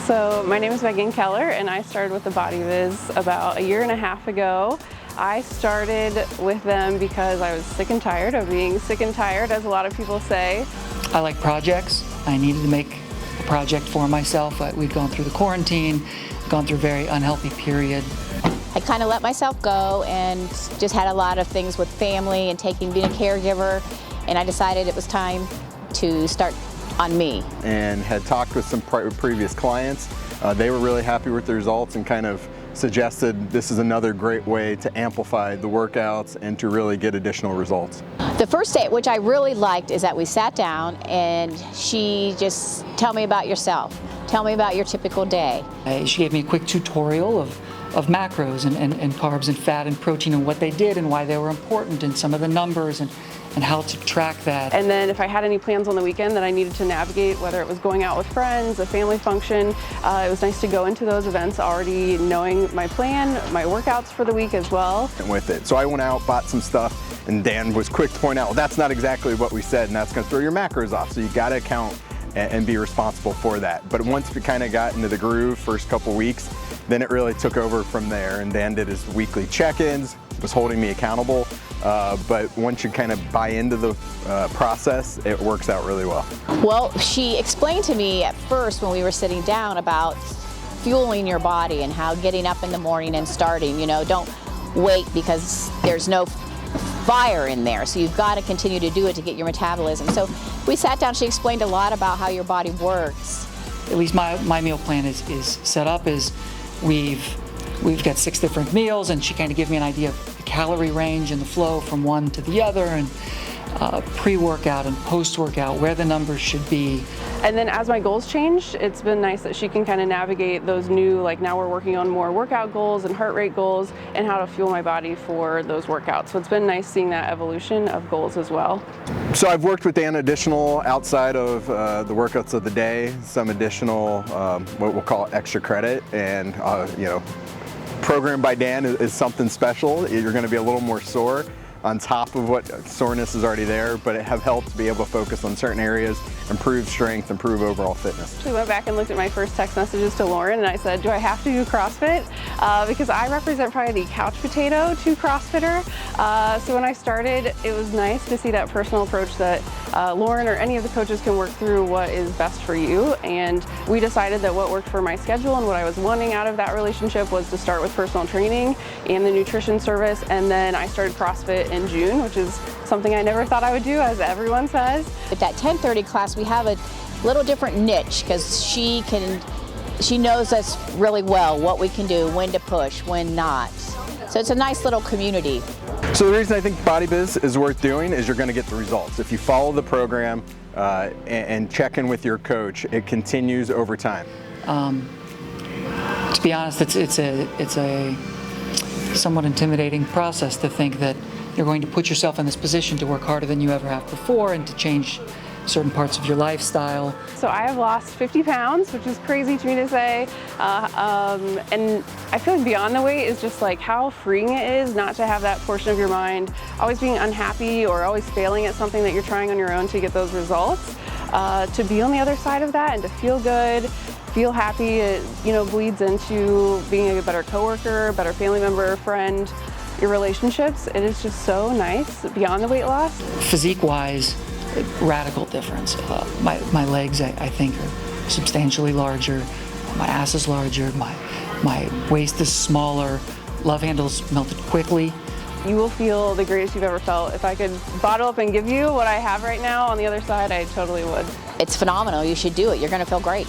So my name is Megan Keller and I started with the Body Biz about 1.5 years ago. I started with them because I was sick and tired of being sick and tired, as a lot of people say. I like projects. I needed to make a project for myself. We'd gone through the quarantine, gone through a very unhealthy period. I kind of let myself go and just had a lot of things with family and being a caregiver, and I decided it was time to start on me. And had talked with some previous clients. They were really happy with the results and kind of suggested this is another great way to amplify the workouts and to really get additional results. The first day, which I really liked, is that we sat down and she just, tell me about yourself. Tell me about your typical day. She gave me a quick tutorial of macros and carbs and fat and protein and what they did and why they were important and some of the numbers and how to track that. And then if I had any plans on the weekend that I needed to navigate, whether it was going out with friends, a family function, it was nice to go into those events already knowing my plan, my workouts for the week as well. And with it. So I went out, bought some stuff, and Dan was quick to point out, well, that's not exactly what we said, and that's gonna throw your macros off. So you gotta account and be responsible for that. But once we kind of got into the groove, first couple weeks, then it really took over from there, and Dan did his weekly check-ins, was holding me accountable, but once you kind of buy into the process, it works out really well. Well, she explained to me at first when we were sitting down about fueling your body and how getting up in the morning and starting, don't wait because there's no fire in there, so you've got to continue to do it to get your metabolism. So we sat down, she explained a lot about how your body works. At least my meal plan is set up is we've got 6 different meals, and she kind of gave me an idea of the calorie range and the flow from one to the other, and pre-workout and post-workout, where the numbers should be. And then as my goals changed, it's been nice that she can kind of navigate those new, like now we're working on more workout goals and heart rate goals and how to fuel my body for those workouts. So it's been nice seeing that evolution of goals as well. So I've worked with Dan additional outside of the workouts of the day, some additional what we'll call extra credit, and programmed by Dan is something special. You're going to be a little more sore on top of what soreness is already there, but it have helped to be able to focus on certain areas, improve strength, improve overall fitness. We went back and looked at my first text messages to Lauren, and I said, do I have to do CrossFit? Because I represent probably the couch potato to CrossFitter. So when I started, it was nice to see that personal approach that Lauren or any of the coaches can work through what is best for you. And we decided that what worked for my schedule and what I was wanting out of that relationship was to start with personal training and the nutrition service. And then I started CrossFit in June, which is something I never thought I would do, as everyone says. At that 10:30 class, we have a little different niche because she knows us really well, what we can do, when to push, when not. So it's a nice little community. So the reason I think Body Biz is worth doing is you're going to get the results. If you follow the program and check in with your coach, it continues over time. To be honest, it's a somewhat intimidating process to think that you're going to put yourself in this position to work harder than you ever have before and to change certain parts of your lifestyle. So I have lost 50 pounds, which is crazy to me to say. And I feel like beyond the weight is just like how freeing it is not to have that portion of your mind always being unhappy or always failing at something that you're trying on your own to get those results. To be on the other side of that and to feel good, feel happy, it bleeds into being a better coworker, better family member, friend, your relationships. It is just so nice beyond the weight loss. Physique-wise, radical difference. My legs, I think, are substantially larger. My ass is larger. My waist is smaller. Love handles melted quickly. You will feel the greatest you've ever felt. If I could bottle up and give you what I have right now on the other side, I totally would. It's phenomenal. You should do it. You're going to feel great.